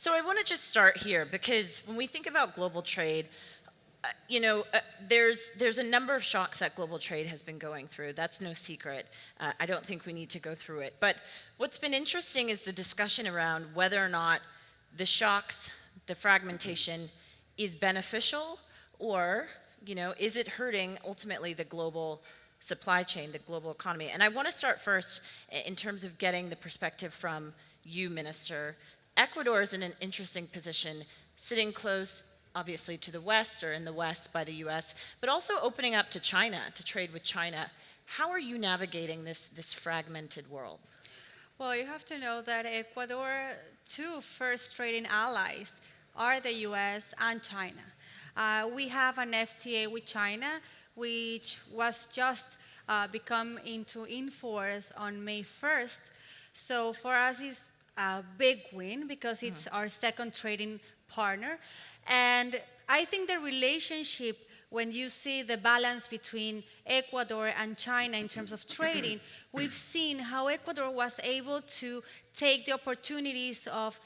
So I want to just start here because when we think about global trade, there's a number of shocks that global trade has been going through. That's no secret. I don't think we need to go through it. But what's been interesting is the discussion around whether or not the shocks, the fragmentation, is beneficial or, is it hurting ultimately the global supply chain, the global economy? And I want to start first in terms of getting the perspective from you, Minister. Ecuador is in an interesting position, sitting close, obviously, to the West or in the West by the US, but also opening up to China, to trade with China. How are you navigating this fragmented world? Well, you have to know that Ecuador, two first trading allies are the US and China. We have an FTA with China, which was just become into enforce on May 1st. So for us, it's a big win because it's our second trading partner. And I think the relationship, when you see the balance between Ecuador and China in terms of trading, we've seen how Ecuador was able to take the opportunities of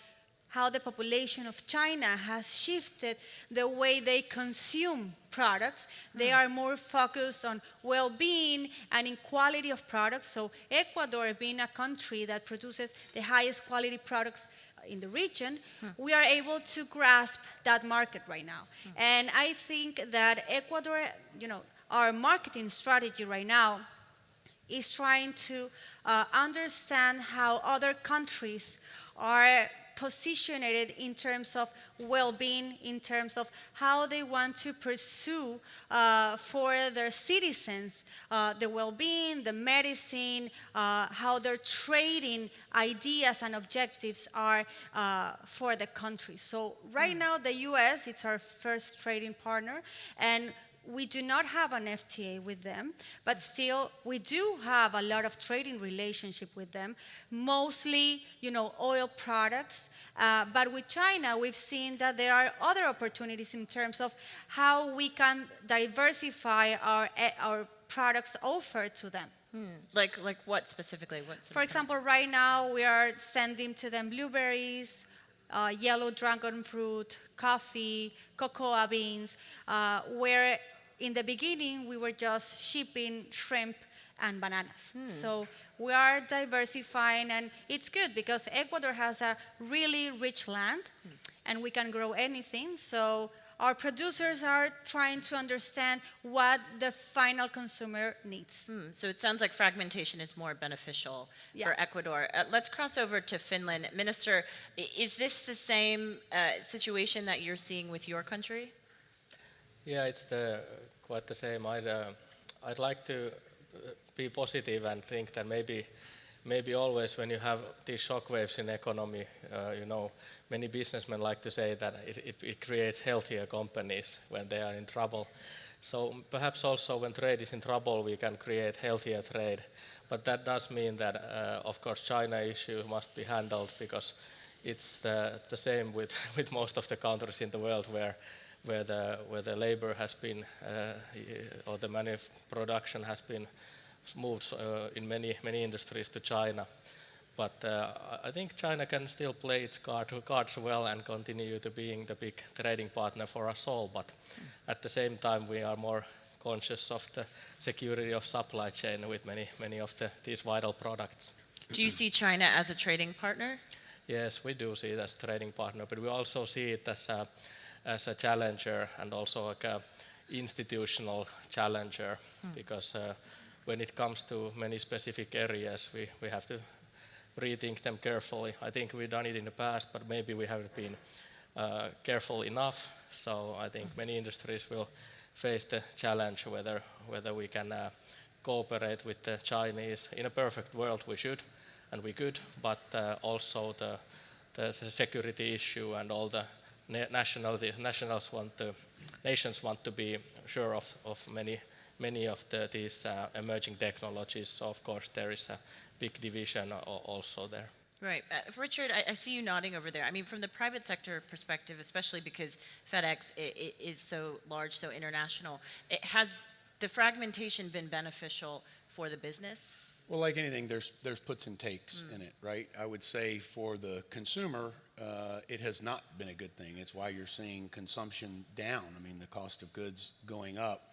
how the population of China has shifted the way they consume products. They are more focused on well-being and in quality of products. So Ecuador, being a country that produces the highest quality products in the region, we are able to grasp that market right now. And I think that Ecuador, our marketing strategy right now is trying to understand how other countries are positioned in terms of well-being, in terms of how they want to pursue for their citizens the well-being, the medicine, how their trading ideas and objectives are for the country. So right now, the US, it's our first trading partner, and we do not have an FTA with them, but still we do have a lot of trading relationship with them, mostly, oil products. But with China, we've seen that there are other opportunities in terms of how we can diversify our products offered to them. Like what specifically? For example, right now we are sending to them blueberries, yellow dragon fruit, coffee, cocoa beans, where in the beginning we were just shipping shrimp and bananas. So we are diversifying, and it's good because Ecuador has a really rich land and we can grow anything. So our producers are trying to understand what the final consumer needs. So it sounds like fragmentation is more beneficial for Ecuador. Let's cross over to Finland. Minister, is this the same situation that you're seeing with your country? Yeah, it's quite the same. I'd like to be positive and think that maybe always when you have these shock waves in economy, many businessmen like to say that it creates healthier companies when they are in trouble. So perhaps also when trade is in trouble, we can create healthier trade. But that does mean that, of course, China issue must be handled because it's the same with most of the countries in the world where the labor has been or the production has been moved in many industries to China. But I think China can still play its cards well and continue to being the big trading partner for us all. But at the same time, we are more conscious of the security of supply chain with many of these vital products. Do you see China as a trading partner? Yes, we do see it as a trading partner, but we also see it as a challenger and also like a institutional challenger because when it comes to many specific areas, we have to rethink them carefully. I think we've done it in the past, but maybe we haven't been careful enough. So I think many industries will face the challenge whether we can cooperate with the Chinese. In a perfect world, we should, and we could, but also the security issue and all the nations want to be sure of many of these emerging technologies. So of course there is a big division also there. Right. Richard, I see you nodding over there. I mean, from the private sector perspective, especially because FedEx is so large, so international, has the fragmentation been beneficial for the business? Well, like anything, there's puts and takes in it, right? I would say for the consumer, it has not been a good thing. It's why you're seeing consumption down. I mean, the cost of goods going up.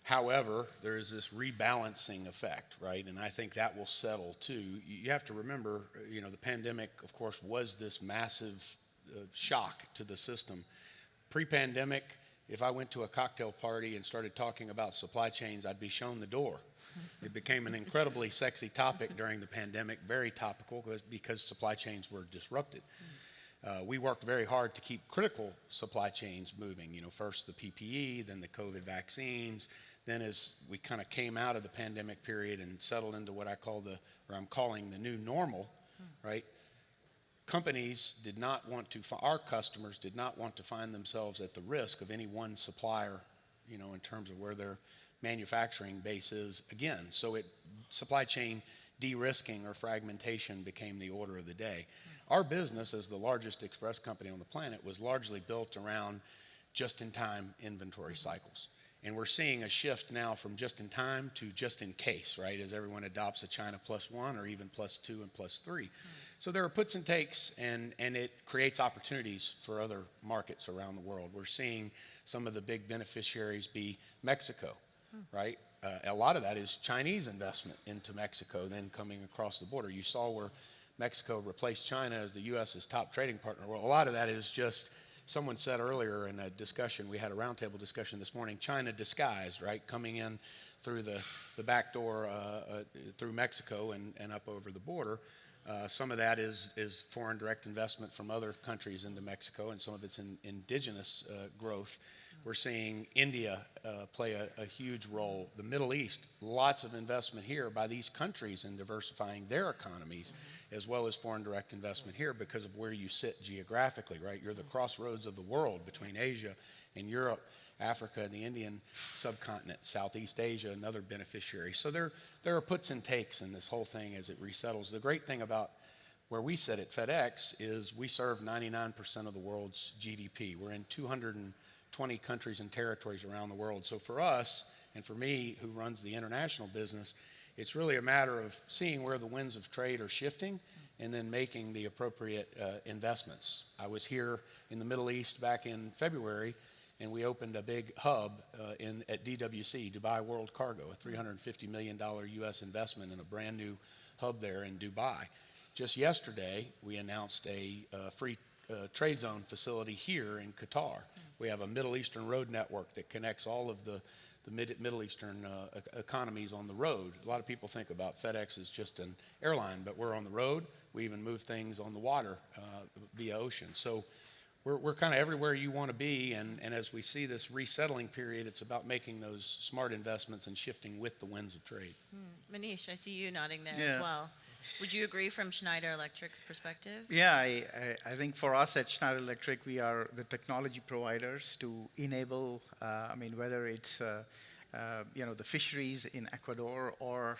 However, there is this rebalancing effect, right? And I think that will settle too. You have to remember, the pandemic, of course, was this massive shock to the system. Pre-pandemic, if I went to a cocktail party and started talking about supply chains, I'd be shown the door. It became an incredibly sexy topic during the pandemic, very topical because supply chains were disrupted. We worked very hard to keep critical supply chains moving. First the PPE, then the COVID vaccines. Then as we kind of came out of the pandemic period and settled into what I'm calling the new normal, right? Companies did not want to, our customers did not want to find themselves at the risk of any one supplier, in terms of where their manufacturing base is again. So supply chain de-risking or fragmentation became the order of the day. Our business as the largest express company on the planet was largely built around just-in-time inventory cycles. And we're seeing a shift now from just-in-time to just-in-case, right, as everyone adopts a China +1 or even +2 and +3. So there are puts and takes, and it creates opportunities for other markets around the world. We're seeing some of the big beneficiaries be Mexico, right? A lot of that is Chinese investment into Mexico then coming across the border. You saw where Mexico replaced China as the U.S.'s top trading partner. Well, a lot of that is just, someone said earlier in a discussion, we had a roundtable discussion this morning, China disguised, right? Coming in through the back door through Mexico and up over the border. Some of that is foreign direct investment from other countries into Mexico, and some of it's indigenous growth. We're seeing India play a huge role. The Middle East, lots of investment here by these countries in diversifying their economies, as well as foreign direct investment here because of where you sit geographically, right? You're the crossroads of the world between Asia and Europe, Africa and the Indian subcontinent, Southeast Asia, another beneficiary. So there are puts and takes in this whole thing as it resettles. The great thing about where we sit at FedEx is we serve 99% of the world's GDP. We're in 220 countries and territories around the world. So for us, and for me, who runs the international business, it's really a matter of seeing where the winds of trade are shifting and then making the appropriate investments. I was here in the Middle East back in February, and we opened a big hub at DWC, Dubai World Cargo, a $350 million U.S. investment in a brand new hub there in Dubai. Just yesterday, we announced a free trade zone facility here in Qatar. We have a Middle Eastern road network that connects all of the Middle Eastern economies on the road. A lot of people think about FedEx as just an airline, but we're on the road. We even move things on the water via ocean. So we're kind of everywhere you want to be, and as we see this resettling period, it's about making those smart investments and shifting with the winds of trade. Manish, I see you nodding there as well. Would you agree from Schneider Electric's perspective? Yeah, I think for us at Schneider Electric, we are the technology providers to enable, whether it's the fisheries in Ecuador or,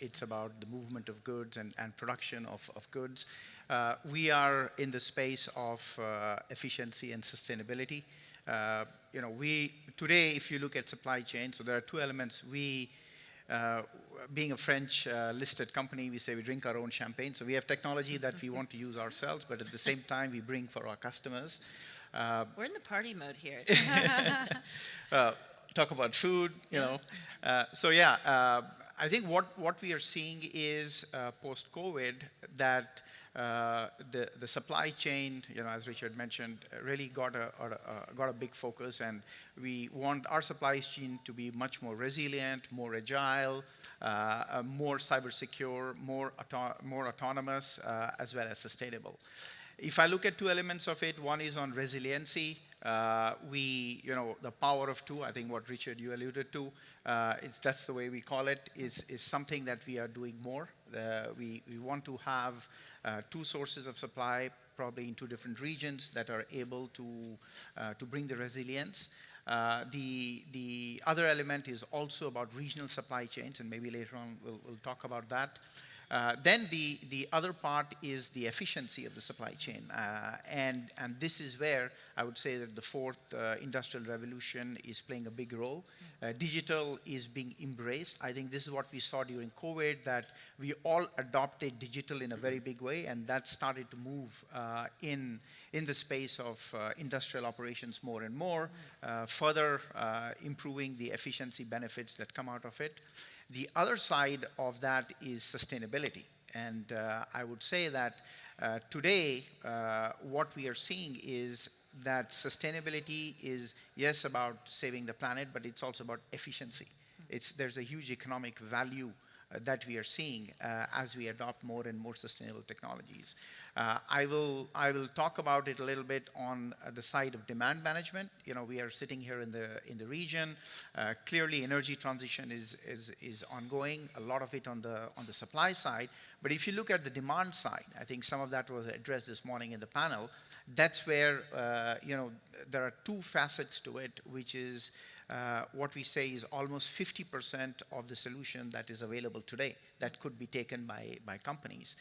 it's about the movement of goods and production of goods. We are in the space of efficiency and sustainability. Today, if you look at supply chain, so there are two elements. Being a French listed company, we say we drink our own champagne. So we have technology that we want to use ourselves, but at the same time, we bring for our customers. We're in the party mode here. Talk about food, I think what we are seeing is post-COVID that the supply chain, as Richard mentioned, really got a big focus, and we want our supply chain to be much more resilient, more agile, more cybersecure, more autonomous, as well as sustainable. If I look at two elements of it, one is on resiliency. The power of two, I think what Richard, you alluded to, that's the way we call it, is something that we are doing more. We want to have two sources of supply, probably in two different regions that are able to bring the resilience. The other element is also about regional supply chains, and maybe later on we'll talk about that. Then the other part is the efficiency of the supply chain. And this is where I would say that the fourth industrial revolution is playing a big role. Digital is being embraced. I think this is what we saw during COVID, that we all adopted digital in a very big way, and that started to move in the space of industrial operations more and more, further improving the efficiency benefits that come out of it. The other side of that is sustainability. And I would say that today, what we are seeing is that sustainability is, yes, about saving the planet, but it's also about efficiency. There's a huge economic value that we are seeing as we adopt more and more sustainable technologies. I will talk about it a little bit on the side of demand management. You know, we are sitting here in the region. Clearly, energy transition is ongoing. A lot of it on the supply side. But if you look at the demand side, I think some of that was addressed this morning in the panel. That's where there are two facets to it, which is what we say is almost 50% of the solution that is available today that could be taken by companies.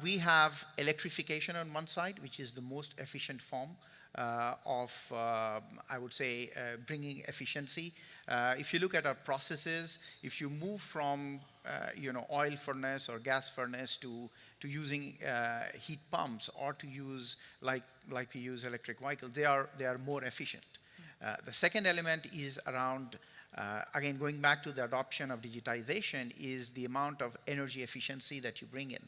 We have electrification on one side, which is the most efficient form of, I would say, bringing efficiency. If you look at our processes, if you move from oil furnace or gas furnace to using heat pumps, or to use like we use electric vehicles, they are more efficient. The second element is around, again, going back to the adoption of digitization, is the amount of energy efficiency that you bring in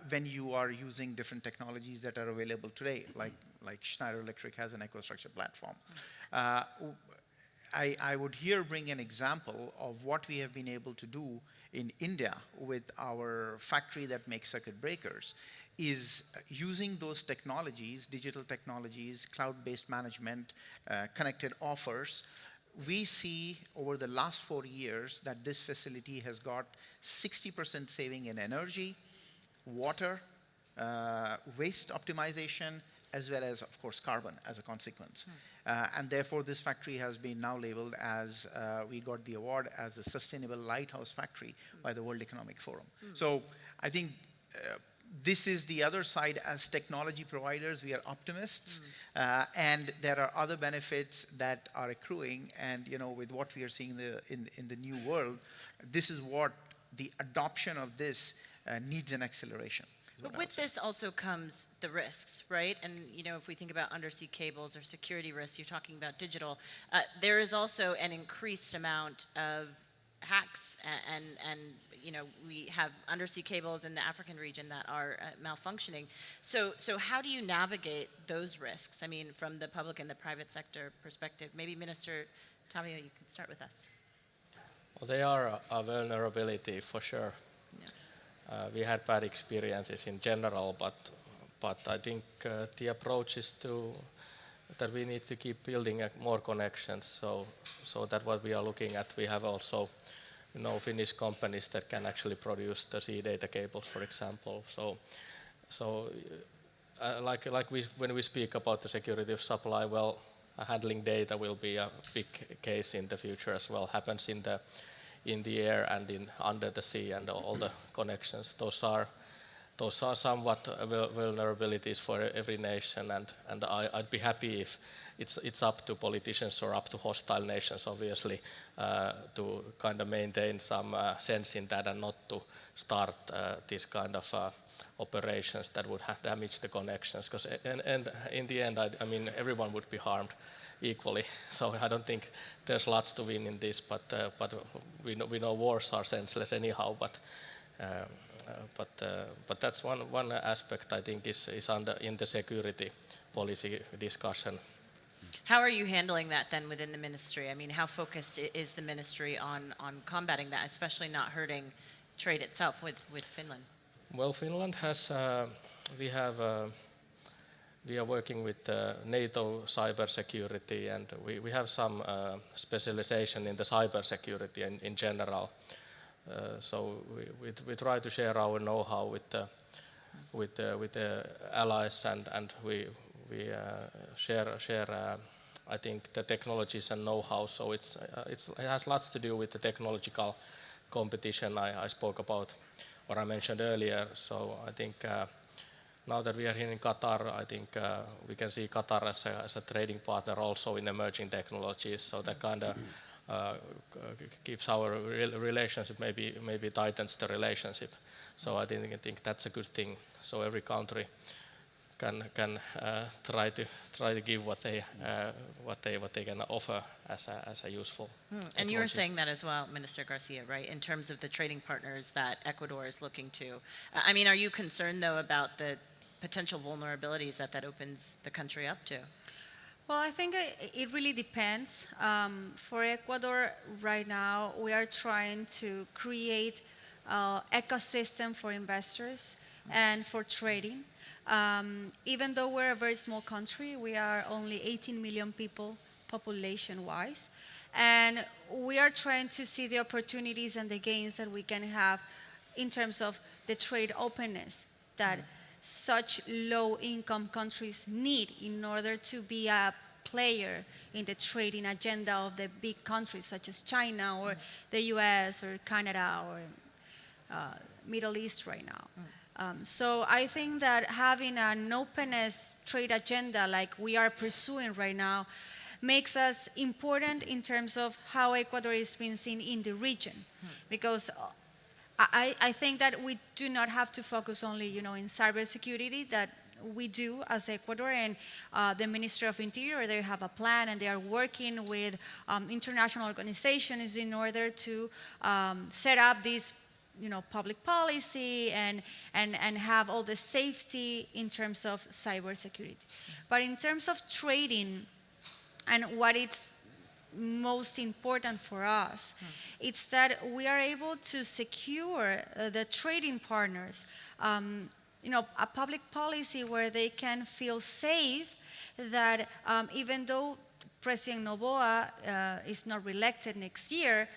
when you are using different technologies that are available today, like Schneider Electric has an EcoStruxure platform. I would here bring an example of what we have been able to do in India with our factory that makes circuit breakers, is using those technologies, digital technologies, cloud-based management, connected offers. We see over the last 4 years that this facility has got 60% saving in energy, water, waste optimization, as well as, of course, carbon as a consequence. And therefore, this factory has been now labeled as, we got the award as a Sustainable Lighthouse Factory by the World Economic Forum. So I think this is the other side. As technology providers, we are optimists, and there are other benefits that are accruing. And with what we are seeing in the new world, this is what the adoption of this needs an acceleration. But with this also comes the risks, right? And if we think about undersea cables or security risks, you're talking about digital. There is also an increased amount of hacks, and we have undersea cables in the African region that are malfunctioning. So how do you navigate those risks? I mean, from the public and the private sector perspective. Maybe Minister Tavio, you could start with us. Well, they are a vulnerability for sure. We had bad experiences in general, but I think the approach is that we need to keep building more connections. So that what we are looking at, we have also Finnish companies that can actually produce the sea data cables, for example. So when we speak about the security of supply, well, handling data will be a big case in the future as well. Happens in the air and under the sea, and all the connections. Those are somewhat vulnerabilities for every nation, and I'd be happy if it's up to politicians or up to hostile nations, obviously, to kind of maintain some sense in that, and not to start these kind of operations that would damage the connections. Because and in the end, I mean, everyone would be harmed equally. So I don't think there's lots to win in this, but we know wars are senseless anyhow. But that's one aspect I think is in the security policy discussion. How are you handling that then within the ministry? I mean, how focused is the ministry on combating that, especially not hurting trade itself with Finland? Well, Finland has we are working with NATO cybersecurity, and we have some specialization in the cybersecurity in general. So we try to share our know-how with the allies, and we share I think the technologies and know-how. So it has lots to do with the technological competition I spoke about what I mentioned earlier. So I think now that we are here in Qatar, I think we can see Qatar as a trading partner also in emerging technologies. So that kind of keeps our relationship, maybe tightens the relationship. So I think that's a good thing. So every country can try to give what they can offer as a useful. And you were saying that as well, Minister Garcia, right? In terms of the trading partners that Ecuador is looking to. I mean, are you concerned though about the potential vulnerabilities that opens the country up to? Well, I think it really depends. For Ecuador right now, we are trying to create an ecosystem for investors and for trading. Even though we're a very small country, we are only 18 million people population-wise. And we are trying to see the opportunities and the gains that we can have in terms of the trade openness that such low-income countries need in order to be a player in the trading agenda of the big countries such as China or the US or Canada or Middle East right now. So I think that having an openness trade agenda like we are pursuing right now makes us important in terms of how Ecuador is being seen in the region. Because I think that we do not have to focus only, in cybersecurity that we do as Ecuador, and the Ministry of Interior, they have a plan and they are working with international organizations in order to set up this, public policy and have all the safety in terms of cybersecurity. But in terms of trading and what it's most important for us, it's that we are able to secure the trading partners, a public policy where they can feel safe that even though President Noboa is not reelected next year,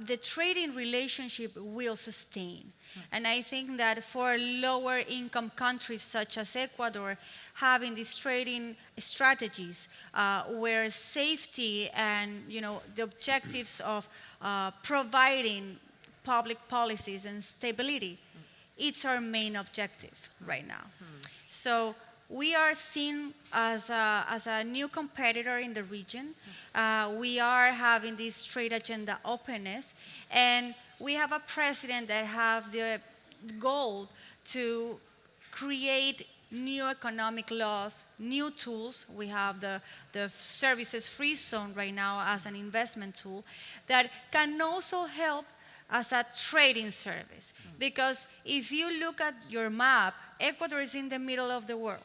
the trading relationship will sustain. And I think that for lower income countries such as Ecuador, having these trading strategies where safety and the objectives of providing public policies and stability, it's our main objective right now. So we are seen as a new competitor in the region. We are having this trade agenda openness, and we have a president that have the goal to create new economic laws, new tools. We have the services free zone right now as an investment tool that can also help as a trading service. Because if you look at your map, Ecuador is in the middle of the world.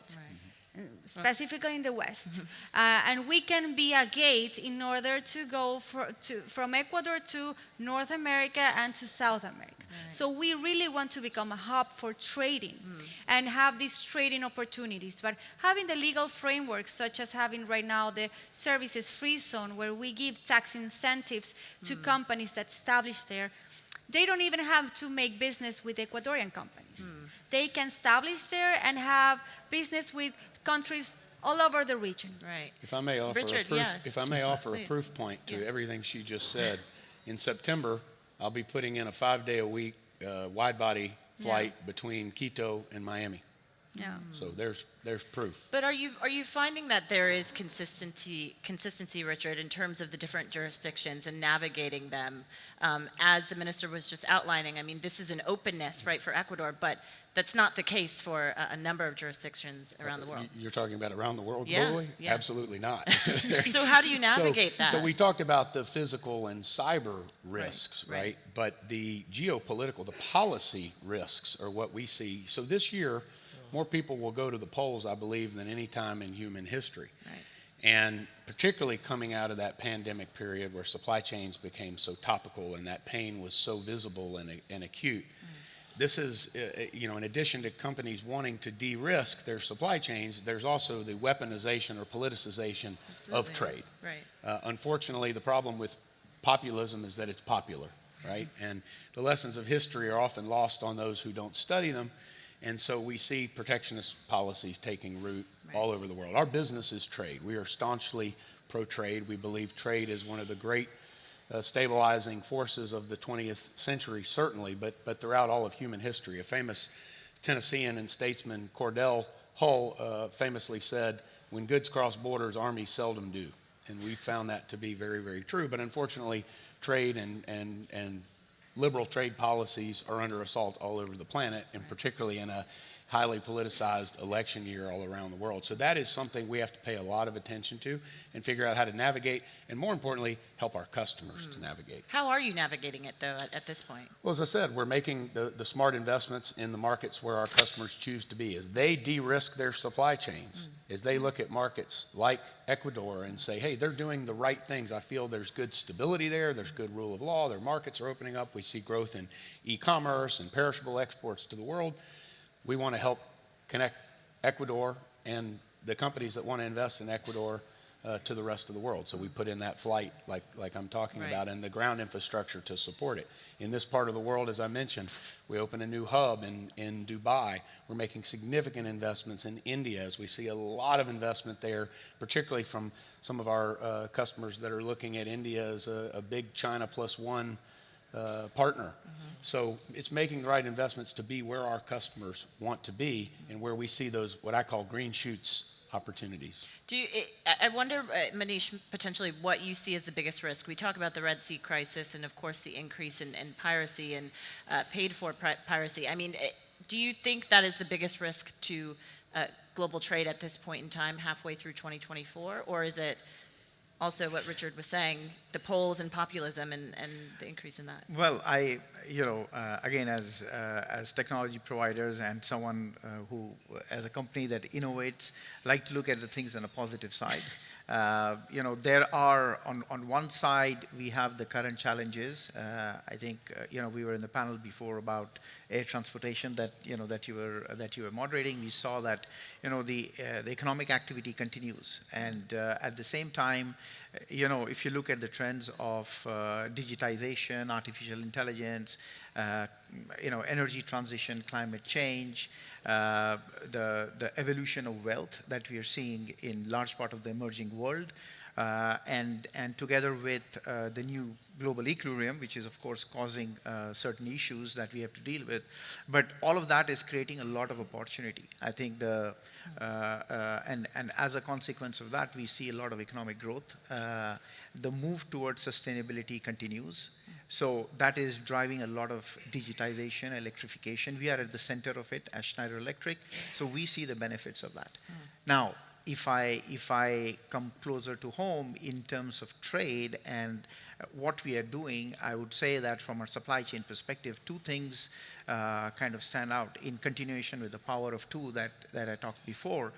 Specifically in the West. And we can be a gate in order to go from Ecuador to North America and to South America. So we really want to become a hub for trading and have these trading opportunities. But having the legal framework, such as having right now the services free zone, where we give tax incentives to companies that establish there, they don't even have to make business with Ecuadorian companies. They can establish there and have business with countries all over the region. Right. If I may offer Richard, a proof point to everything she just said, in September, I'll be putting in a 5-day-a-week wide-body flight between Quito and Miami. Yeah. So there's proof. But are you finding that there is consistency, Richard, in terms of the different jurisdictions and navigating them? As the minister was just outlining, I mean, this is an openness, right, for Ecuador, but that's not the case for a number of jurisdictions around the world. You're talking about around the world Yeah, globally? yeah. Absolutely not. So how do you navigate that? So we talked about the physical and cyber risks, right? But the geopolitical, the policy risks are what we see. So this year, more people will go to the polls, I believe, than any time in human history. Right. And particularly coming out of that pandemic period where supply chains became so topical and that pain was so visible and acute. This is, in addition to companies wanting to de-risk their supply chains, there's also the weaponization or politicization of trade. Right. Unfortunately, the problem with populism is that it's popular, right? And the lessons of history are often lost on those who don't study them. And so we see protectionist policies taking root all over the world. Our business is trade. We are staunchly pro-trade. We believe trade is one of the great stabilizing forces of the 20th century, certainly, but throughout all of human history. A famous Tennessean and statesman, Cordell Hull, famously said, "When goods cross borders, armies seldom do." And we found that to be very, very true. But unfortunately, trade and liberal trade policies are under assault all over the planet, and particularly in a highly politicized election year all around the world. So that is something we have to pay a lot of attention to and figure out how to navigate, and more importantly, help our customers to navigate. How are you navigating it, though, at this point? Well, as I said, we're making the smart investments in the markets where our customers choose to be. As they de-risk their supply chains, as they look at markets like Ecuador and say, hey, they're doing the right things. I feel there's good stability there. There's good rule of law. Their markets are opening up. We see growth in e-commerce and perishable exports to the world. We want to help connect Ecuador and the companies that want to invest in Ecuador to the rest of the world. So we put in that flight like I'm talking about, and the ground infrastructure to support it. In this part of the world, as I mentioned, we opened a new hub in Dubai. We're making significant investments in India, as we see a lot of investment there, particularly from some of our customers that are looking at India as a big China plus one partner. So it's making the right investments to be where our customers want to be and where we see those, what I call green shoots opportunities. I wonder, Manish, potentially what you see as the biggest risk. We talk about the Red Sea crisis and, of course, the increase in piracy and paid-for piracy. I mean, do you think that is the biggest risk to global trade at this point in time, halfway through 2024? Or is it also what Richard was saying, the polls and populism and the increase in that? Well, again, as technology providers and someone who, as a company that innovates, like to look at the things on a positive side. There are, on one side, we have the current challenges. I think, we were in the panel before about air transportation that you were moderating. We saw that, the economic activity continues. And at the same time, if you look at the trends of digitization, artificial intelligence, energy transition, climate change, the evolution of wealth that we are seeing in large part of the emerging world, and together with the new global equilibrium, which is of course causing certain issues that we have to deal with. But all of that is creating a lot of opportunity. I think and as a consequence of that, we see a lot of economic growth. The move towards sustainability continues. So that is driving a lot of digitization, electrification. We are at the center of it as Schneider Electric. So we see the benefits of that. Now, if I come closer to home in terms of trade and what we are doing, I would say that from a supply chain perspective, two things kind of stand out in continuation with the power of two that I talked before,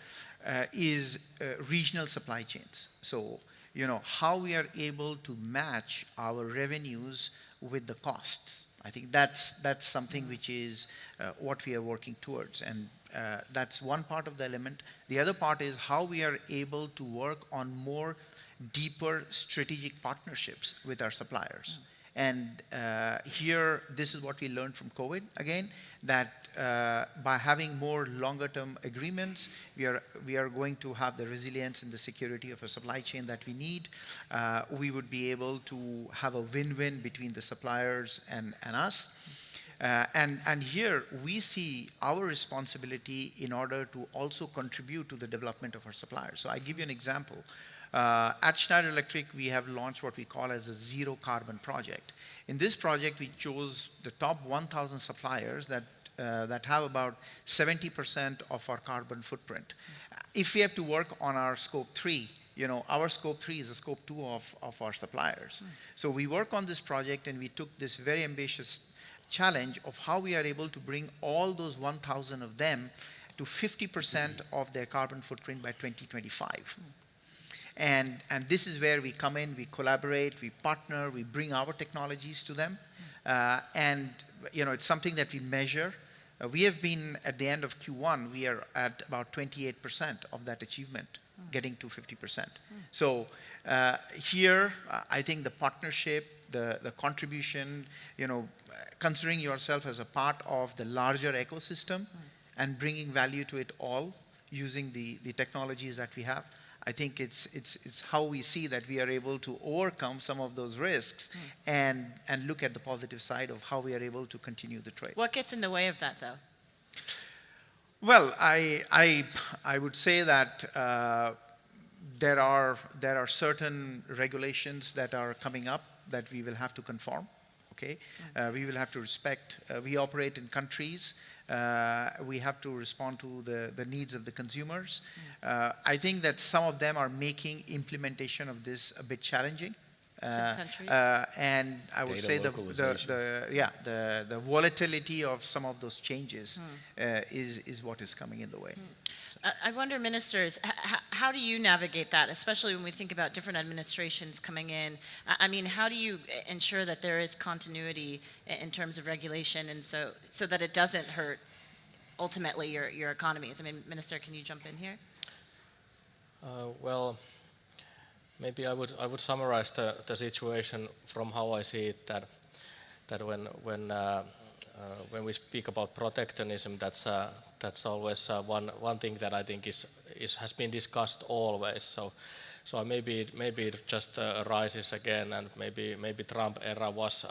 is regional supply chains. So, how we are able to match our revenues with the costs. I think that's something which is what we are working towards. And that's one part of the element. The other part is how we are able to work on more deeper strategic partnerships with our suppliers. And here, this is what we learned from COVID, again, that by having more longer-term agreements, we are going to have the resilience and the security of a supply chain that we need. We would be able to have a win-win between the suppliers and us. And here, we see our responsibility in order to also contribute to the development of our suppliers. So I give you an example. At Schneider Electric, we have launched what we call as a zero carbon project. In this project, we chose the top 1,000 suppliers that have about 70% of our carbon footprint. If we have to work on our scope 3, our scope 3 is a scope 2 of our suppliers. So we work on this project, and we took this very ambitious challenge of how we are able to bring all those 1,000 of them to 50% of their carbon footprint by 2025. And this is where we come in, we collaborate, we partner, we bring our technologies to them. And it's something that we measure. We have been, at the end of Q1, we are at about 28% of that achievement, getting to 50%. So here, I think the partnership, the contribution, considering yourself as a part of the larger ecosystem and bringing value to it all using the technologies that we have, I think it's how we see that we are able to overcome some of those risks and look at the positive side of how we are able to continue the trade. What gets in the way of that, though? Well, I would say that there are certain regulations that are coming up that we will have to conform. Okay, we will have to respect. We operate in countries. We have to respond to the needs of the consumers. I think that some of them are making implementation of this a bit challenging. Some countries? And I would Data say localization. the volatility of some of those changes is what is coming in the way. I wonder, ministers, how do you navigate that, especially when we think about different administrations coming in? I mean, how do you ensure that there is continuity in terms of regulation, and so that it doesn't hurt ultimately your economies? I mean, Minister, can you jump in here? Well, maybe I would summarize the situation from how I see it, that when we speak about protectionism, that's always one thing that I think has been discussed always. So maybe it just arises again, and maybe Trump era was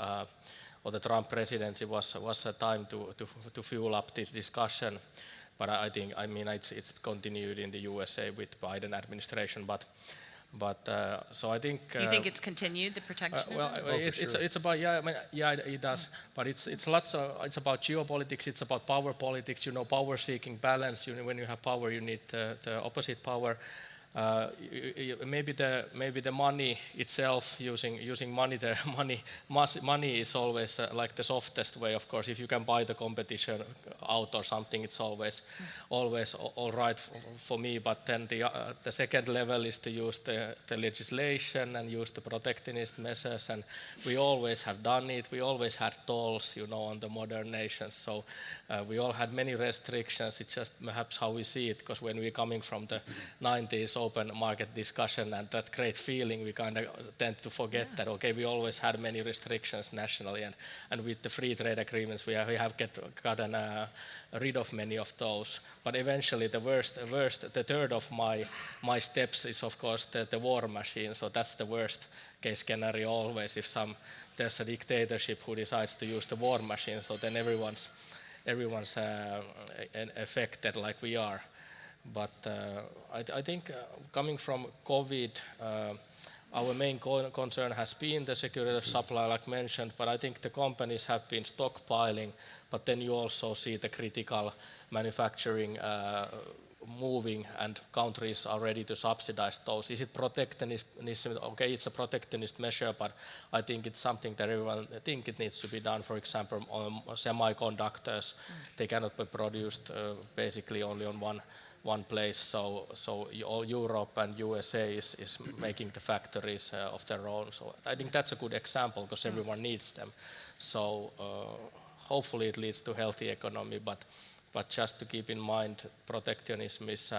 or the Trump presidency was a time to fuel up this discussion. But I mean it's continued in the USA with Biden administration. But so I think You think it's continued, the protectionism? well, it's about it does, but it's about geopolitics, it's about power politics, power seeking balance. When you have power, you need the opposite power. Maybe the money itself, using money is always like the softest way. Of course, if you can buy the competition out or something, it's always all right for me. But then the second level is to use the legislation and use the protectionist measures, and we always have done it. We always had tolls, on the modern nations. So we all had many restrictions. It's just perhaps how we see it, because when we're coming from the 90s open market discussion and that great feeling, we kind of tend to forget that, okay, we always had many restrictions nationally, and with the free trade agreements, we have gotten rid of many of those. But eventually the third of my steps is, of course, the war machine. So that's the worst case scenario always, if there's a dictatorship who decides to use the war machine, so then everyone's affected like we are. But I think coming from COVID, our main concern has been the security of supply, like mentioned, but I think the companies have been stockpiling, but then you also see the critical manufacturing moving, and countries are ready to subsidize those. Is it protectionism? Okay, it's a protectionist measure, but I think it's something that everyone think it needs to be done. For example, on semiconductors, they cannot be produced basically only on one place, so all Europe and USA is making the factories of their own. So I think that's a good example, because everyone needs them. So hopefully it leads to healthy economy, but just to keep in mind, protectionism is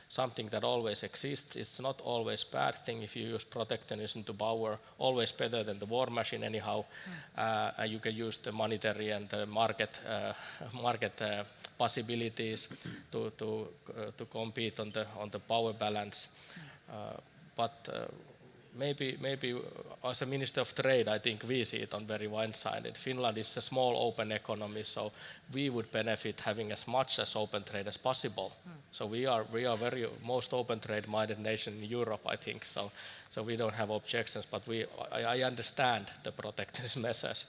something that always exists. It's not always a bad thing if you use protectionism to power, always better than the war machine anyhow. You can use the monetary and the market possibilities to compete on the power balance. But maybe as a Minister of Trade, I think we see it on very one-sided. Finland is a small open economy, so we would benefit having as much as open trade as possible. So we are very most open trade minded nation in Europe, I think. So we don't have objections, but I understand the protectionist measures.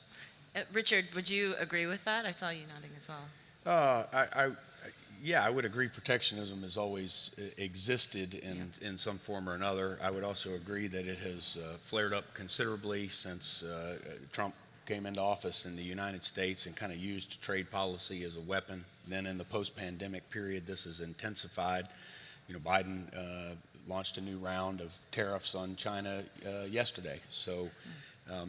Richard, would you agree with that? I saw you nodding as well. I would agree protectionism has always existed in some form or another. I would also agree that it has flared up considerably since Trump came into office in the United States and kind of used trade policy as a weapon. Then in the post-pandemic period, this has intensified. Biden launched a new round of tariffs on China yesterday. So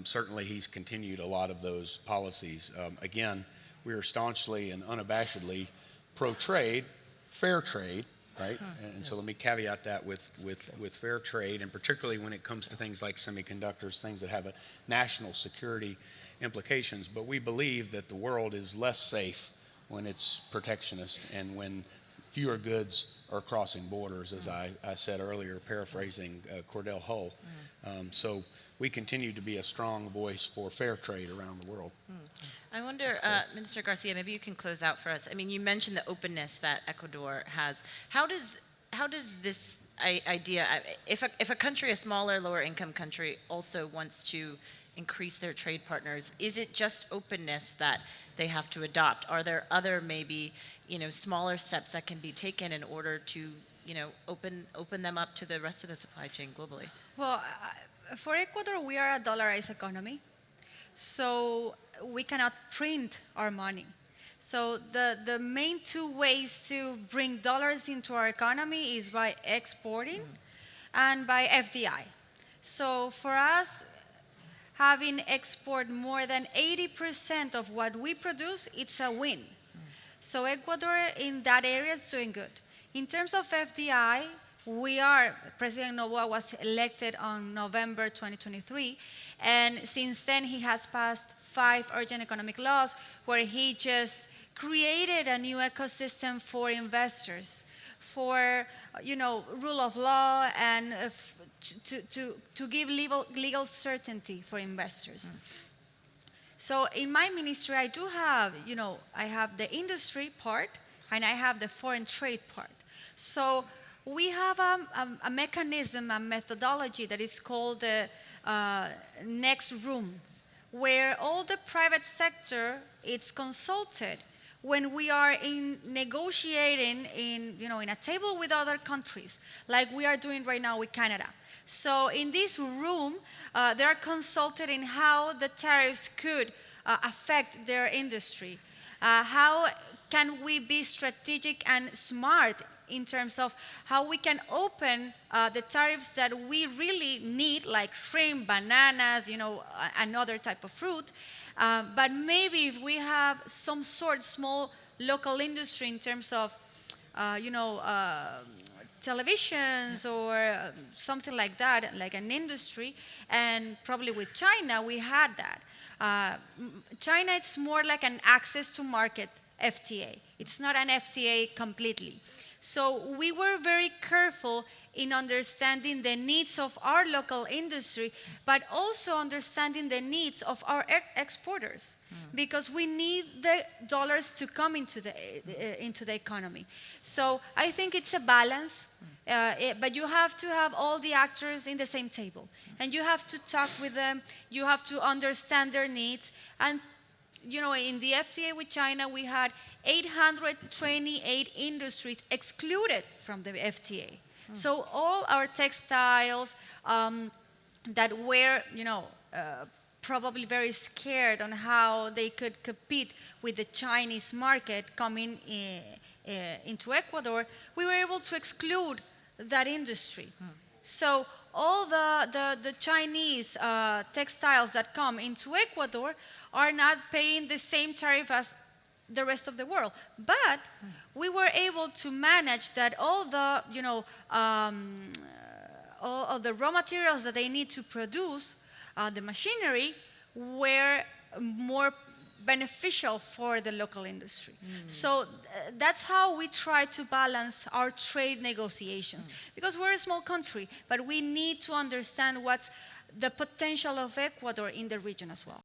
certainly he's continued a lot of those policies. Again, we are staunchly and unabashedly pro-trade, fair trade, right? And so let me caveat that with fair trade, and particularly when it comes to things like semiconductors, things that have a national security implications. But we believe that the world is less safe when it's protectionist and when fewer goods are crossing borders, as I said earlier, paraphrasing Cordell Hull. So we continue to be a strong voice for fair trade around the world. I wonder, Minister Garcia, maybe you can close out for us. I mean, you mentioned the openness that Ecuador has. How does this idea, if a country, a smaller, lower income country, also wants to increase their trade partners, is it just openness that they have to adopt? Are there other maybe, smaller steps that can be taken in order to, open them up to the rest of the supply chain globally? Well, for Ecuador, we are a dollarized economy, so we cannot print our money. So the main two ways to bring dollars into our economy is by exporting and by FDI. So for us, having export more than 80% of what we produce, it's a win. So Ecuador in that area is doing good. In terms of FDI, President Noboa was elected on November 2023, and since then he has passed 5 urgent economic laws where he just created a new ecosystem for investors, for rule of law, and to give legal certainty for investors. So in my ministry, I do have, I have the industry part and I have the foreign trade part. So we have a mechanism, a methodology that is called the next room, where all the private sector is consulted when we are negotiating in a table with other countries, like we are doing right now with Canada. So in this room, they are consulted in how the tariffs could affect their industry. How can we be strategic and smart in terms of how we can open the tariffs that we really need, like shrimp, bananas, another type of fruit. But maybe if we have some small local industry in terms of, televisions or something like that, like an industry, and probably with China, we had that. China, it's more like an access to market FTA. It's not an FTA completely. So we were very careful in understanding the needs of our local industry, but also understanding the needs of our exporters, because we need the dollars to come into the economy. So I think it's a balance, but you have to have all the actors in the same table, and you have to talk with them, you have to understand their needs. And in the FTA with China, we had 828 industries excluded from the FTA. So all our textiles that were, probably very scared on how they could compete with the Chinese market coming into Ecuador, we were able to exclude that industry. So all the Chinese textiles that come into Ecuador are not paying the same tariff as the rest of the world. But we were able to manage that all the, all of the raw materials that they need to produce the machinery were more beneficial for the local industry. So that's how we try to balance our trade negotiations. Because we're a small country, but we need to understand what's the potential of Ecuador in the region as well.